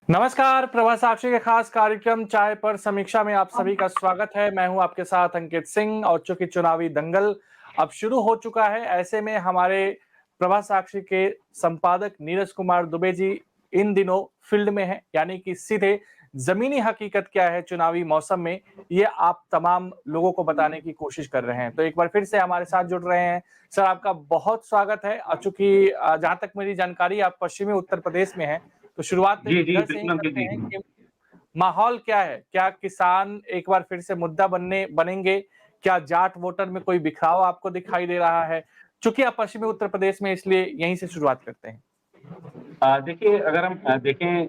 नमस्कार, प्रवास साक्षी के खास कार्यक्रम चाय पर समीक्षा में आप सभी का स्वागत है। मैं हूं आपके साथ अंकित सिंह और चूंकि चुनावी दंगल अब शुरू हो चुका है, ऐसे में हमारे प्रवास साक्षी के संपादक नीरज कुमार दुबे जी इन दिनों फील्ड में हैं, यानी कि सीधे जमीनी हकीकत क्या है चुनावी मौसम में, ये आप तमाम लोगों को बताने की कोशिश कर रहे हैं। तो एक बार फिर से हमारे साथ जुड़ रहे हैं सर, आपका बहुत स्वागत है। चूंकि जहां तक मेरी जानकारी, आप पश्चिमी उत्तर प्रदेश में हैं, तो शुरुआत जी, जी, इधर से ही बिल्कुल अंकित करते हैं जी। कि माहौल क्या है? क्या किसान एक बार फिर से मुद्दा बनेंगे? क्या जाट वोटर में कोई बिखराव आपको दिखाई दे रहा है? चूंकि आप पश्चिमी उत्तर प्रदेश में, इसलिए यहीं से शुरुआत करते हैं। देखिए अगर हम देखें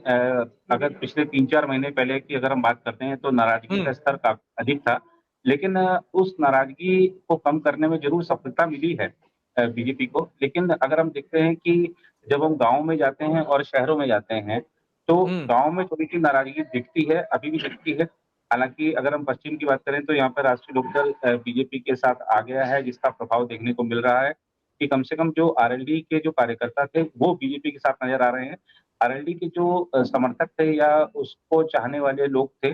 अगर पिछले 3-4 महीने पहले की अगर हम बात करते हैं तो नाराज़गी हुँ, का स्तर काफ़ी अधिक था। लेकिन उस नाराज़गी को कम करने में ज़रूर सफलता मिली है बीजेपी को। लेकिन अगर हम देखते हैं कि जब हम गाँव में जाते हैं और शहरों में जाते हैं, तो हुँ, गाँव में थोड़ी-सी नाराज़गी दिखती है, अभी भी दिखती है। हालाँकि अगर हम पश्चिम की बात करें तो यहाँ पर राष्ट्रीय लोकदल बीजेपी के साथ आ गया है, जिसका प्रभाव देखने को मिल रहा है। कि कम से कम जो आरएलडी के जो कार्यकर्ता थे, वो बीजेपी के साथ नज़र आ रहे हैं। आरएलडी के जो समर्थक थे या उसको चाहने वाले लोग थे,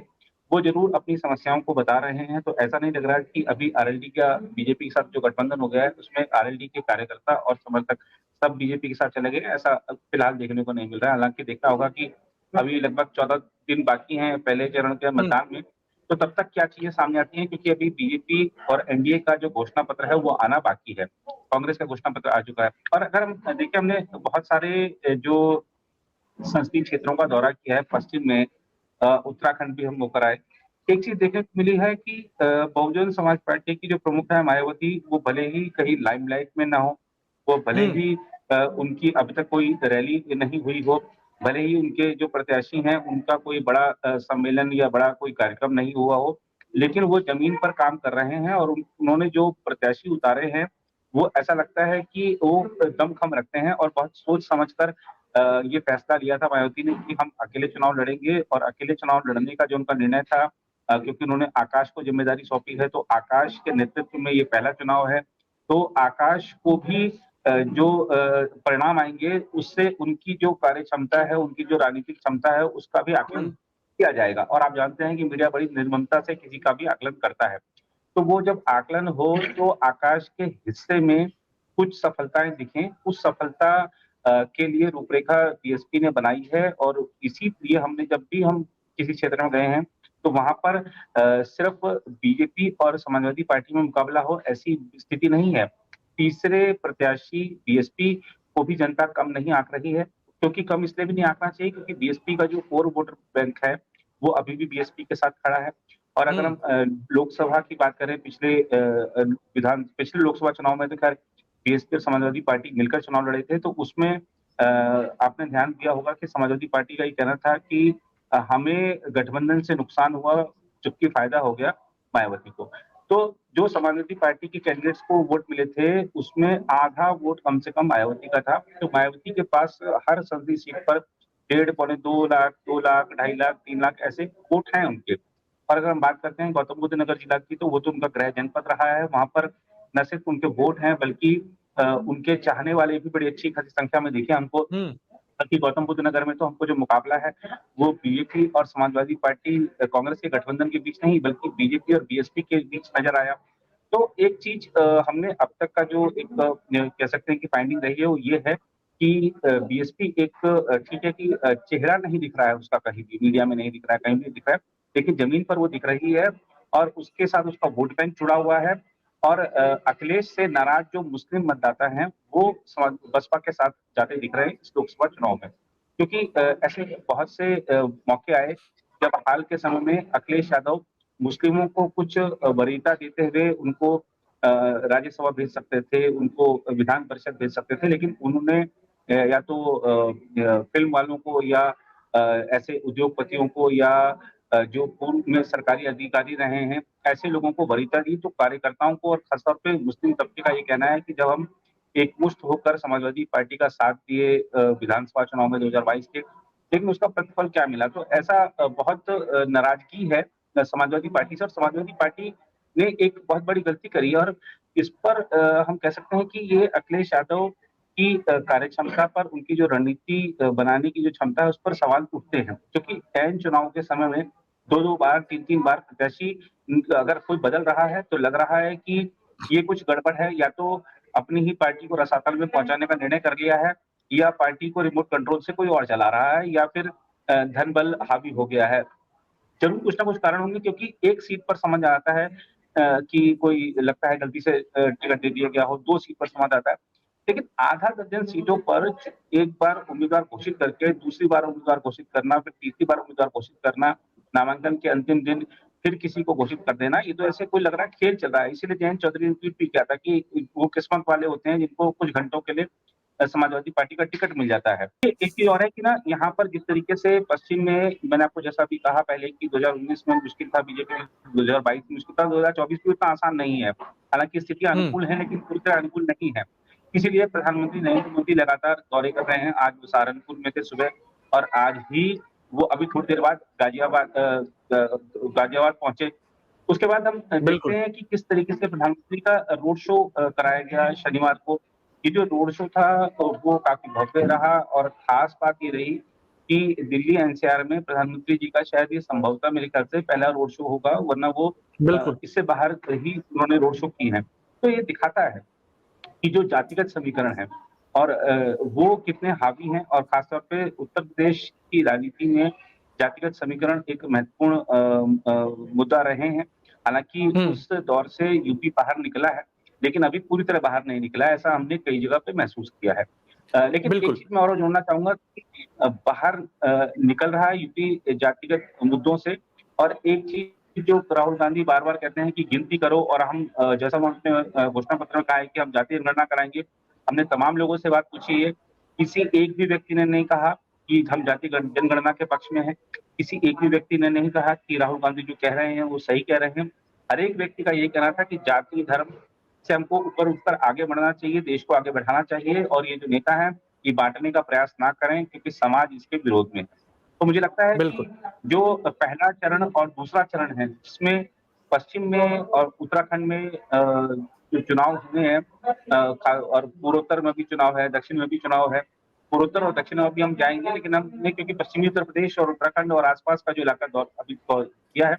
वो ज़रूर अपनी समस्याओं को बता रहे हैं। तो ऐसा नहीं लग रहा है कि अभी आरएलडी का बीजेपी के साथ जो गठबंधन हो गया है, उसमें आरएलडी के कार्यकर्ता और समर्थक सब बीजेपी के साथ चले गए, ऐसा फिलहाल देखने को नहीं मिल रहा है। हालाँकि देखा होगा कि अभी लगभग 14 दिन बाकी हैं पहले चरण के हुँ, मतदान में, तो तब तक क्या चीज़ें सामने आती हैं क्योंकि अभी बीजेपी और एनडीए का जो घोषणा पत्र है, वो आना बाकी है। कांग्रेस का घोषणा पत्र आ चुका है और अगर हम देखिए हमने बहुत सारे जो संसदीय क्षेत्रों का दौरा किया है पश्चिम में उत्तराखंड भी हम होकर आए। एक चीज़ देखने को मिली है कि बहुजन समाज पार्टी की जो प्रमुख है मायावती, वो भले ही कहीं लाइमलाइट में ना हो, वो भले हुँ, ही उनकी अभी तक कोई रैली नहीं हुई हो, भले ही उनके जो प्रत्याशी हैं उनका कोई बड़ा सम्मेलन या बड़ा कोई कार्यक्रम नहीं हुआ हो, लेकिन वो ज़मीन पर काम कर रहे हैं और उन्होंने जो प्रत्याशी उतारे हैं, वो ऐसा लगता है कि वो दमख़म रखते हैं और बहुत सोच समझ कर ये फैसला लिया था मायावती ने कि हम अकेले चुनाव लड़ेंगे और अकेले चुनाव लड़ने का जो उनका निर्णय था क्योंकि उन्होंने आकाश को ज़िम्मेदारी सौंपी है, तो आकाश के नेतृत्व में ये पहला चुनाव है। तो आकाश को भी जो परिणाम आएँगे, उससे उनकी जो कार्य क्षमता है, उनकी जो राजनीतिक क्षमता है, उसका भी आकलन हुँ, किया जाएगा और आप जानते हैं कि मीडिया बड़ी निर्ममता से किसी का भी आकलन करता है। तो वो जब आकलन हो तो आकाश के हिस्से में कुछ सफलताएँ दिखें, उस सफलता के लिए रूपरेखा बीएसपी ने बनाई है और इसीलिए हमने जब भी हम किसी क्षेत्र में गए हैं, तो वहाँ पर सिर्फ़ बीजेपी और समाजवादी पार्टी में मुकाबला हो ऐसी स्थिति नहीं है। तीसरे प्रत्याशी बीएसपी को भी जनता कम नहीं आँक रही है, क्योंकि कम इसलिए भी नहीं आँकना चाहिए क्योंकि बीएसपी का जो कोर वोटर बैंक है, वो अभी भी बीएसपी के साथ खड़ा है। और अगर हम हुँ, लोकसभा की बात करें पिछले लोकसभा चुनाव में तो खैर बीएसपी और समाजवादी पार्टी मिलकर चुनाव लड़े थे, तो उसमें आपने ध्यान दिया होगा कि समाजवादी पार्टी का ये कहना था कि हमें गठबंधन से नुकसान हुआ, जबकि फ़ायदा हो गया मायावती को। तो जो समाजवादी पार्टी के कैंडिडेट्स को वोट मिले थे, उसमें आधा वोट कम से कम मायावती का था। तो मायावती के पास हर संसदीय सीट पर डेढ़ पौने 2 लाख, 2 लाख, 2.5 लाख, 3 लाख ऐसे वोट हैं उनके। और अगर हम बात करते हैं गौतम बुद्ध नगर जिला की, तो वो तो उनका गृह जनपद रहा है। वहाँ पर न सिर्फ उनके वोट हैं, बल्कि उनके चाहने वाले भी बड़ी अच्छी खासी संख्या में दिखे हमको। हुँ, बल्कि गौतम बुद्ध नगर में तो हमको जो मुकाबला है, वो बीजेपी और समाजवादी पार्टी कांग्रेस के गठबंधन के बीच नहीं, बल्कि बीजेपी और बीएसपी के बीच नज़र आया। तो एक चीज़ हमने अब तक का जो एक कह सकते हैं कि फाइंडिंग रही है, वो ये है कि बीएसपी एक ठीक है कि चेहरा नहीं दिख रहा है उसका कहीं भी, मीडिया में नहीं दिख रहा है, कहीं भी नहीं दिख रहा है, लेकिन ज़मीन पर वो दिख रही है और उसके साथ उसका वोट बैंक जुड़ा हुआ है और अखिलेश से नाराज़ जो मुस्लिम मतदाता हैं, वो बसपा के साथ जाते दिख रहे हैं इस लोकसभा चुनाव में। क्योंकि ऐसे बहुत से मौके आए, जब हाल के समय में अखिलेश यादव मुस्लिमों को कुछ वरीयता देते हुए उनको राज्यसभा भेज सकते थे, उनको विधान परिषद भेज सकते थे, लेकिन उन्होंने या तो फ़िल्म वालों को या ऐसे उद्योगपतियों को या जो पूर्व में सरकारी अधिकारी रहे हैं, ऐसे लोगों को वरीयता दी, तो कार्यकर्ताओं को और ख़ास तौर पे मुस्लिम तबके का ये कहना है कि जब हम एकमुश्त होकर समाजवादी पार्टी का साथ दिए विधानसभा चुनाव में 2022 के, लेकिन उसका प्रतिफल क्या मिला? तो ऐसा बहुत नाराज़गी है समाजवादी पार्टी से और समाजवादी पार्टी ने एक बहुत बड़ी गलती करी है और इस पर हम कह सकते हैं कि ये अखिलेश यादव की कार्यक्षमता पर, उनकी जो रणनीति बनाने की जो क्षमता है, उस पर सवाल उठते हैं। क्योंकि ऐन चुनाव के समय में 2-2 बार, 3-3 बार प्रत्याशी अगर कोई बदल रहा है, तो लग रहा है कि ये कुछ गड़बड़ है, या तो अपनी ही पार्टी को रसातल में पहुँचाने का निर्णय कर लिया है, या पार्टी को रिमोट कंट्रोल से कोई और चला रहा है, या फिर धन बल हावी हो गया है। ज़रूर कुछ ना कुछ कारण होंगे, क्योंकि एक सीट पर समझ आता है कि कोई लगता है गलती से टिकट दे दिया गया हो, 2 सीट पर समझ आता है। लेकिन आधा दर्जन सीटों पर एक बार उम्मीदवार घोषित करके, दूसरी बार उम्मीदवार घोषित करना, फिर तीसरी बार उम्मीदवार घोषित करना, नामांकन के अंतिम दिन फिर किसी को घोषित कर देना, ये तो ऐसे कोई लग रहा है खेल चल रहा है। इसीलिए जयंत चौधरी ने ट्वीट भी किया था कि वो किस्मत वाले होते हैं जिनको कुछ घंटों के लिए समाजवादी पार्टी का टिकट मिल जाता है। एक चीज़ और है कि ना, यहाँ पर जिस तरीके से पश्चिम में, मैंने आपको जैसा भी कहा पहले कि 2019 में मुश्किल था बीजेपी में, 2022 में मुश्किल था, 2024 में इतना आसान नहीं है। हालाँकि स्थितियाँ हुँ, अनुकूल हैं, लेकिन पूरी तरह अनुकूल नहीं है। इसीलिए प्रधानमंत्री नरेंद्र मोदी लगातार दौरे कर रहे हैं। आज वो सहारनपुर में थे सुबह, और आज ही वो अभी थोड़ी देर बाद गाज़ियाबाद पहुँचे। उसके बाद हम देखते बिल्कुल। हैं कि किस तरीके से प्रधानमंत्री का रोड शो कराया गया शनिवार को। ये जो रोड शो था, वो काफ़ी भव्य रहा, और ख़ास बात ये रही कि दिल्ली एनसीआर में प्रधानमंत्री जी का शायद ये संभवतः मेरे ख्याल से पहला रोड शो होगा, वरना वो बिल्कुल, इससे बाहर ही उन्होंने रोड शो की हैं। तो ये दिखाता है कि जो जातिगत समीकरण है, और वो कितने हावी हैं, और खासतौर पे उत्तर प्रदेश की राजनीति में जातिगत समीकरण एक महत्वपूर्ण मुद्दा रहे हैं। हालाँकि हुँ, उस दौर से यूपी बाहर निकला है, लेकिन अभी पूरी तरह बाहर नहीं निकला है, ऐसा हमने कई जगह पे महसूस किया है। लेकिन एक बिल्कुल। चीज़ मैं और जोड़ना चाहूँगा कि बाहर निकल रहा है यूपी जातिगत मुद्दों से, और एक चीज़ जो राहुल गांधी बार-बार कहते हैं कि गिनती करो, और हम जैसा उन्होंने घोषणा पत्र में कहा है कि हम जातीय गणना कराएँगे। हमने तमाम लोगों से बात पूछी है, किसी एक भी व्यक्ति ने नहीं कहा कि हम जनगणना के पक्ष में हैं। किसी एक भी व्यक्ति ने नहीं कहा कि राहुल गांधी जो कह रहे हैं वो सही कह रहे हैं। हर एक व्यक्ति का यही कहना था कि जाति, धर्म से हमको ऊपर उठकर आगे बढ़ना चाहिए, देश को आगे बढ़ाना चाहिए, और ये जो नेता हैं, ये बाँटने का प्रयास ना करें, क्योंकि समाज इसके विरोध में है। तो मुझे लगता है कि बिल्कुल। जो पहला चरण और दूसरा चरण है, जिसमें पश्चिम में और उत्तराखंड में जो चुनाव हुए हैं, और पूर्वोत्तर में भी चुनाव है, दक्षिण में भी चुनाव है। पूर्वोत्तर और दक्षिण में भी हम जाएँगे, लेकिन हमने क्योंकि पश्चिमी उत्तर प्रदेश और उत्तराखंड और आस-पास का जो इलाका दौर अभी किया है,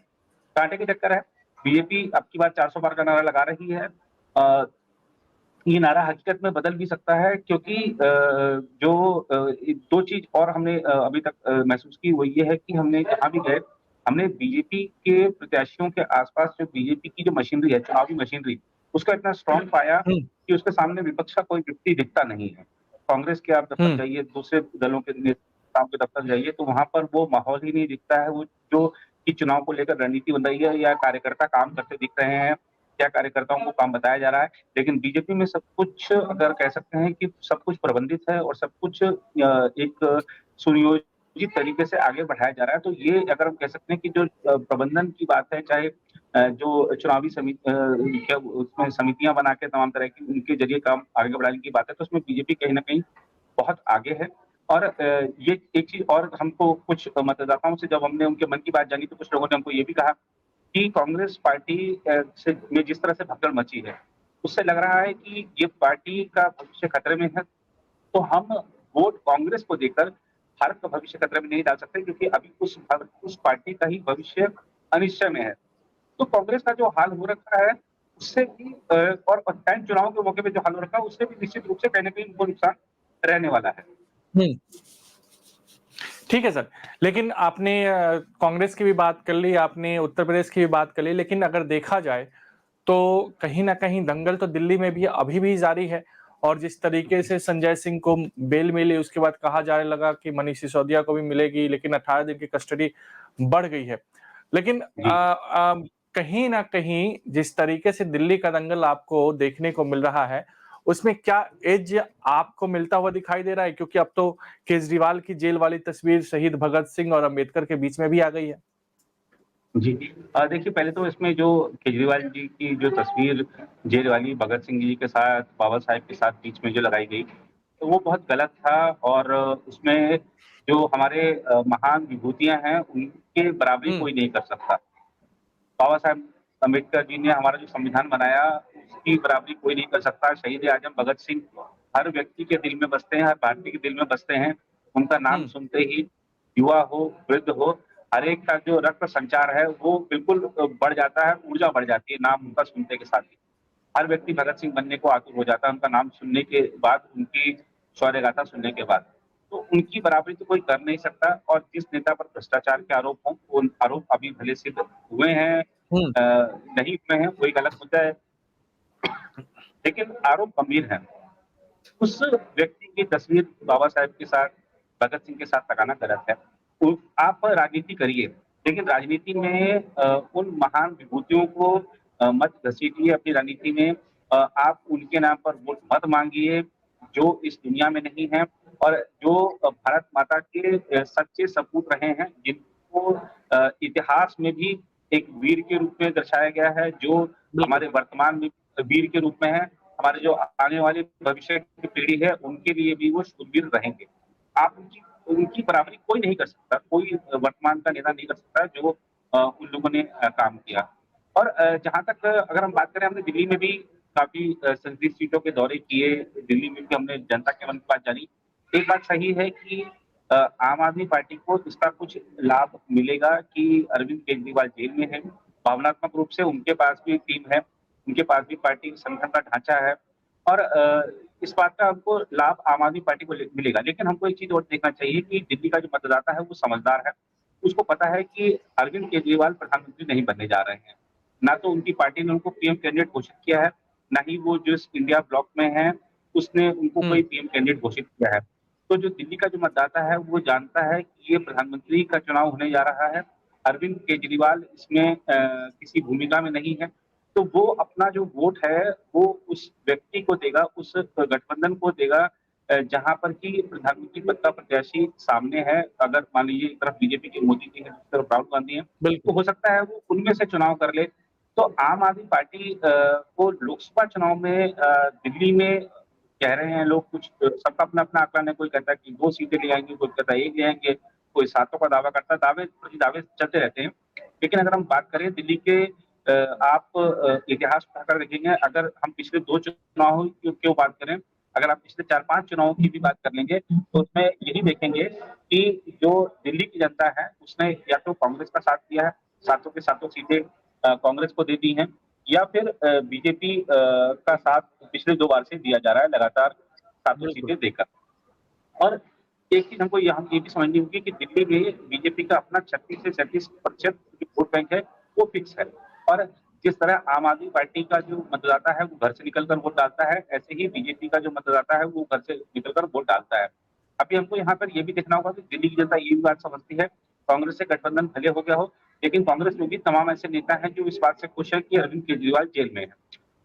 काँटे की टक्कर है। बीजेपी अब की बार 400 पार का नारा लगा रही है। अ, ये नारा हकीकत में बदल भी सकता है, क्योंकि जो 2 चीज़ और हमने अभी तक महसूस की, वो ये है कि हमने जहाँ भी गए, हमने बीजेपी के प्रत्याशियों के आस-पास जो बीजेपी की जो मशीनरी है, चुनावी मशीनरी, उसका इतना स्ट्रॉन्ग पाया हुँ, कि उसके सामने विपक्ष का कोई व्यक्ति दिखता नहीं है। कांग्रेस के आप दफ्तर हुँ, जाइए, दूसरे दलों के नेताओं के दफ्तर जाइए, तो वहाँ पर वो माहौल ही नहीं दिखता है, वो जो कि चुनाव को लेकर रणनीति बन रही है, या कार्यकर्ता काम करते दिख रहे हैं, या कार्यकर्ताओं को काम बताया जा रहा है। लेकिन बीजेपी में सब कुछ, अगर कह सकते हैं कि सब कुछ प्रबंधित है, और सब कुछ एक सुनियोजित तरीके से आगे बढ़ाया जा रहा है। तो ये अगर हम कह सकते हैं कि जो प्रबंधन की बात है, चाहे जो चुनावी क्या उसमें समितियाँ बना के तमाम तरह की उनके ज़रिए काम आगे बढ़ाने की बात है, तो उसमें बीजेपी कहीं न कहीं बहुत आगे है। और ये एक चीज़ और हमको कुछ मतदाताओं से जब हमने उनके मन की बात जानी, तो कुछ लोगों ने हमको ये भी कहा कि कांग्रेस पार्टी से में जिस तरह से भगदड़ मची है, उससे लग रहा है कि ये पार्टी का भविष्य खतरे में है। तो हम वोट कांग्रेस को देकर भारत का भविष्य खतरे में नहीं डाल सकते, क्योंकि अभी उस पार्टी का ही भविष्य अनिश्चय में है। तो कांग्रेस का जो हाल हो रखा है, उससे भी और टाइम चुनाव के मौके पे जो हाल हो रखा है, उससे भी निश्चित रूप से कहीं न कहीं उनको नुकसान रहने वाला है। हुँ। ठीक है सर, लेकिन आपने कांग्रेस की भी बात कर ली, आपने उत्तर प्रदेश की भी बात कर ली, लेकिन अगर देखा जाए, तो कहीं न कहीं दंगल तो दिल्ली में भी अभी भी जारी है और जिस तरीके से संजय सिंह को बेल मिली, उसके बाद कहा जाने लगा कि मनीष सिसोदिया को भी मिलेगी, लेकिन 18 दिन की कस्टडी बढ़ गई है। लेकिन जी। कहीं न कहीं जिस तरीके से दिल्ली का दंगल आपको देखने को मिल रहा है, उसमें क्या एज आपको मिलता हुआ दिखाई दे रहा है? क्योंकि अब तो केजरीवाल की जेल वाली तस्वीर शहीद भगत सिंह और अम्बेडकर के बीच में भी आ गई है। जी। देखिए, पहले तो इसमें जो केजरीवाल जी की जो तस्वीर जेल वाली भगत सिंह जी के साथ, बाबा साहेब के साथ बीच में जो लगाई गई, तो वो बहुत गलत था, और उसमें जो हमारे महान विभूतियाँ हैं, उनके बराबरी हुँ, कोई नहीं कर सकता। बाबा साहेब अम्बेडकर जी ने हमारा जो संविधान बनाया, उसकी बराबरी कोई नहीं कर सकता। शहीद ए आज़म भगत सिंह हर व्यक्ति के दिल में बसते हैं, हर भारतीय के दिल में बसते हैं। उनका नाम हुँ, सुनते ही युवा हो, वृद्ध हो, हर एक का जो रक्त संचार है वो बिल्कुल बढ़ जाता है, ऊर्जा बढ़ जाती है नाम उनका सुनते के साथ ही। हर व्यक्ति भगत सिंह बनने को आतुर हो जाता है उनका नाम सुनने के बाद, उनकी शौर्य गाथा सुनने के बाद। तो उनकी बराबरी तो कोई कर नहीं सकता और जिस नेता पर भ्रष्टाचार के आरोप हों, वो आरोप अभी भले सिद्ध हुए हैं हुँ, नहीं हुए हैं, वो एक अलग मुद्दा है, लेकिन आरोप गंभीर हैं। उस व्यक्ति की तस्वीर बाबा साहेब के साथ, भगत सिंह के साथ लगाना गलत है। आप राजनीति करिए, लेकिन राजनीति में उन महान विभूतियों को मत घसीटिए अपनी राजनीति में। आप उनके नाम पर वोट मत माँगिए, जो इस दुनिया में नहीं है और जो भारत माता के सच्चे सपूत रहे हैं, जिनको इतिहास में भी एक वीर के रूप में दर्शाया गया है, जो बिल्कुल। हमारे वर्तमान में वीर के रूप में है। हमारे जो आने वाली भविष्य की पीढ़ी है, उनके लिए भी वो शूरवीर रहेंगे। आप उनकी उनकी बराबरी कोई नहीं कर सकता, कोई वर्तमान का नेता नहीं कर सकता जो उन लोगों ने काम किया। और जहाँ तक अगर हम बात करें, हमने दिल्ली में भी काफ़ी संसदीय सीटों के दौरे किए, दिल्ली में भी हमने जनता के मन की बात जानी। एक बात सही है कि आम आदमी पार्टी को इसका कुछ लाभ मिलेगा कि अरविंद केजरीवाल जेल में हैं। भावनात्मक रूप से उनके पास भी टीम है, उनके पास भी पार्टी संगठन का ढांचा है और इस बात का हमको लाभ आम आदमी पार्टी को मिलेगा। लेकिन हमको एक चीज़ और देखना चाहिए कि दिल्ली का जो मतदाता है वो समझदार है। उसको पता है कि अरविंद केजरीवाल प्रधानमंत्री नहीं बनने जा रहे हैं। ना तो उनकी पार्टी ने उनको पीएम कैंडिडेट घोषित किया है, ना ही वो जिस इंडिया ब्लॉक में है, उसने उनको हुँ, कोई पीएम कैंडिडेट घोषित किया है। तो जो दिल्ली का जो मतदाता है, वो जानता है कि ये प्रधानमंत्री का चुनाव होने जा रहा है। अरविंद केजरीवाल इसमें किसी भूमिका में नहीं है। तो वो अपना जो वोट है, वो उस व्यक्ति को देगा, उस गठबंधन को देगा जहाँ पर कि प्रधानमंत्री पद का प्रत्याशी सामने है। अगर मान लीजिए एक तरफ बीजेपी के मोदी जी हैं, दूसरी तरफ राहुल गांधी हैं, तो बिल्कुल। हो सकता है वो उनमें से चुनाव कर ले। तो आम आदमी पार्टी को लोकसभा चुनाव में दिल्ली में कह रहे हैं लोग कुछ सबका अपना-अपना आकलन है, कोई कहता है कि 2 सीटें ले आएँगे, कोई कहता है 1 ले आएँगे, कोई 7 का दावा करता है, दावे प्रति-दावे चलते रहते हैं। लेकिन अगर हम बात करें दिल्ली के आप इतिहास उठाकर देखेंगे, अगर हम पिछले 2 चुनाव की क्यों बात करें, अगर आप पिछले 4-5 चुनावों की भी बात कर लेंगे, तो उसमें यही देखेंगे कि जो दिल्ली की जनता है, उसने या तो कांग्रेस का साथ दिया है, सातों की सातों सीटें कांग्रेस को दे दी हैं या फिर बीजेपी का साथ पिछले 2 बार से दिया जा रहा है लगातार सातों बिल्कुल, सीटें देकर। और एक चीज़ हमको यहाँ ये भी समझनी होगी कि दिल्ली में बीजेपी का अपना 36 से 37% जो वोट बैंक है, वो फिक्स है। और जिस तरह आम आदमी पार्टी का जो मतदाता है, वो घर से निकल कर वोट डालता है, ऐसे ही बीजेपी का जो मतदाता है, वो घर से निकल कर वोट डालता है। अभी हमको यहाँ पर ये भी देखना होगा कि दिल्ली की जनता ये भी बात समझती है, कांग्रेस से गठबंधन भले हो गया हो, लेकिन कांग्रेस में भी तमाम ऐसे नेता हैं जो इस बात से खुश हैं कि अरविंद केजरीवाल जेल में है।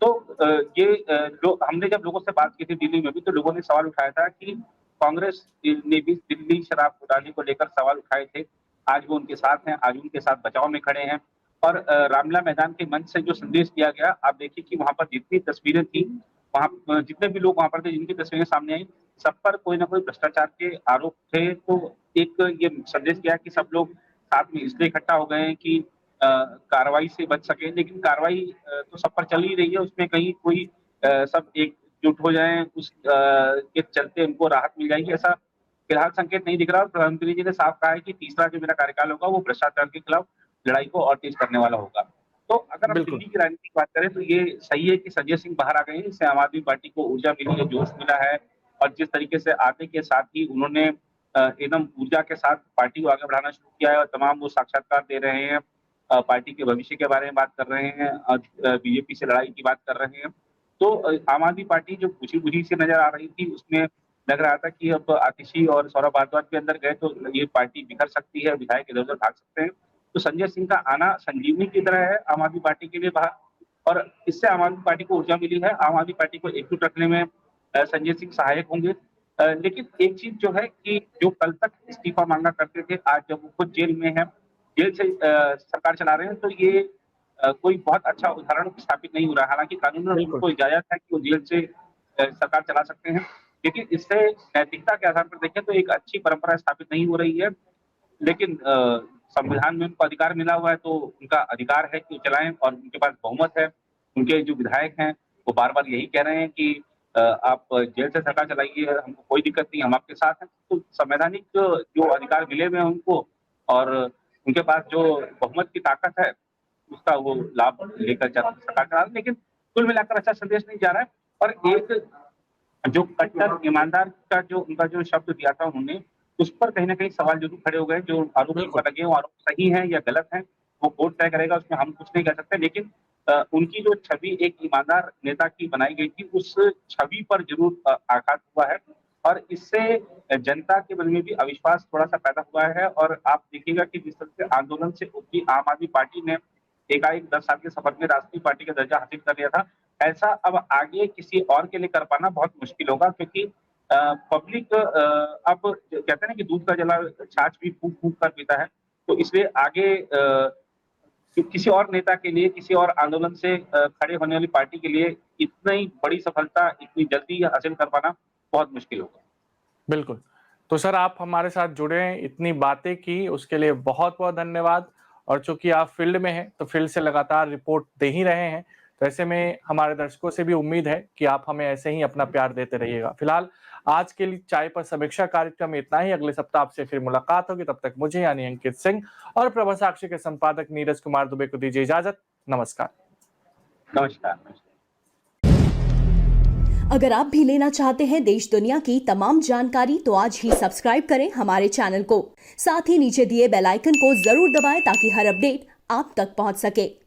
तो ये जो हमने जब लोगों से बात की थी दिल्ली में भी, तो लोगों ने सवाल उठाया था कि कांग्रेस ने भी दिल्ली शराब घोटाले को लेकर सवाल उठाए थे। आज वो उनके साथ हैं, आज उनके साथ बचाव में खड़े हैं और रामलीला मैदान के मंच से जो संदेश दिया गया, आप देखिए कि वहाँ पर जितनी तस्वीरें थी, वहाँ जितने भी लोग वहाँ पर थे, जिनकी तस्वीरें सामने आई, सब पर कोई न कोई भ्रष्टाचार के आरोप थे। तो एक ये संदेश गया कि सब लोग साथ में इसलिए इकट्ठा हो गए हैं कि कार्रवाई से बच सकें, लेकिन कार्रवाई तो सब पर चल ही रही है, उसमें कहीं कोई सब एकजुट हो जाएँ, के चलते उनको राहत मिल जाएगी, ऐसा फिलहाल संकेत नहीं दिख रहा और प्रधानमंत्री जी ने साफ कहा है कि तीसरा जो मेरा कार्यकाल होगा, वो भ्रष्टाचार के खिलाफ लड़ाई को और तेज करने वाला होगा। तो अगर हम बिल्कुल। दिल्ली की राजनीति की बात करें, तो ये सही है कि संजय सिंह बाहर आ गए हैं, इससे आम आदमी पार्टी को ऊर्जा मिली है, जोश मिला है और जिस तरीके से आते के साथ ही उन्होंने एकदम ऊर्जा के साथ पार्टी को आगे बढ़ाना शुरू किया है और तमाम वो साक्षात्कार दे रहे हैं। पार्टी के भविष्य के बारे में बात कर रहे हैं बीजेपी से लड़ाई की बात कर रहे हैं। तो आम आदमी पार्टी जो बुझी-बुझी सी नज़र आ रही थी, उसमें लग रहा था कि अब आतिशी और सौरभ भारद्वाज भी अंदर गए तो ये पार्टी बिखर सकती है, विधायक इधर-उधर भाग सकते हैं। तो संजय सिंह का आना संजीवनी की तरह है आम आदमी पार्टी के लिए बाहर और इससे आम आदमी पार्टी को ऊर्जा मिली है। आम आदमी पार्टी को एकजुट रखने में संजय सिंह सहायक होंगे। लेकिन एक चीज़ जो है कि जो कल तक इस्तीफा माँगा करते थे, आज जब वो खुद जेल में हैं, जेल से सरकार चला रहे हैं, तो ये कोई बहुत अच्छा उदाहरण स्थापित नहीं हो रहा है। हालाँकि कानूनन बिल्कुल, उनको इजाज़त है कि वो जेल से सरकार चला सकते हैं, लेकिन इससे नैतिकता के आधार पर देखें तो एक अच्छी परंपरा स्थापित नहीं हो रही है। लेकिन संविधान में उनको अधिकार मिला हुआ है, तो उनका अधिकार है कि वो चलाएँ और उनके पास बहुमत है। उनके जो विधायक हैं, वो बार-बार यही कह रहे हैं कि आप जेल से सरकार चलाइए, हमको कोई दिक्कत नहीं, हम आपके साथ हैं। तो संवैधानिक जो अधिकार मिले हुए हैं उनको और उनके पास जो बहुमत की ताकत है, उसका वो लाभ लेकर सरकार चला रहे हैं। लेकिन कुल मिलाकर अच्छा संदेश नहीं जा रहा है और एक जो कट्टर ईमानदार का जो उनका जो शब्द दिया था उन्होंने, उस पर कहीं न कहीं सवाल ज़रूर खड़े हो गए। जो आरोप उन बिल्कुल। पर लगे हैं, वो आरोप सही हैं या गलत हैं, वो कोर्ट तय करेगा, उसमें हम कुछ नहीं कह सकते। लेकिन उनकी जो छवि एक ईमानदार नेता की बनाई गई थी, उस छवि पर ज़रूर आघात हुआ है और इससे जनता के मन में भी अविश्वास थोड़ा-सा पैदा हुआ है और आप देखिएगा कि जिस तरह से आंदोलन से उभरी आम आदमी पार्टी ने एकाएक 10 साल के सफर में राष्ट्रीय पार्टी का दर्जा हासिल कर लिया था। ऐसा अब आगे किसी और के लिए कर पाना बहुत मुश्किल होगा क्योंकि पब्लिक अब कहते हैं ना कि दूध का जला छाछ भी फूँक-फूँक कर पीता है। तो इसलिए आगे किसी और नेता के लिए, किसी और आंदोलन से खड़े होने वाली पार्टी के लिए इतनी बड़ी सफलता इतनी जल्दी हासिल कर पाना बहुत मुश्किल होगा। बिल्कुल। तो सर आप हमारे साथ जुड़े, इतनी बातें की उसके लिए बहुत-बहुत धन्यवाद और चूँकि आप फ़ील्ड में हैं, तो फ़ील्ड से लगातार रिपोर्ट दे ही रहे हैं। तो ऐसे में हमारे दर्शकों से भी उम्मीद है कि आप हमें ऐसे ही अपना प्यार देते रहिएगा। फिलहाल आज के लिए चाय पर समीक्षा कार्यक्रम में इतना ही। अगले सप्ताह आपसे फिर मुलाकात होगी। तब तक मुझे यानी अंकित सिंह और प्रभा साक्षी के संपादक नीरज कुमार दुबे को दीजिए इजाज़त। नमस्कार। नमस्कार। अगर आप भी लेना चाहते हैं देश दुनिया की तमाम जानकारी तो आज ही सब्सक्राइब करें हमारे चैनल को। साथ ही नीचे दिए बेल आइकन को जरूर दबाएं ताकि हर अपडेट आप तक पहुंच सके।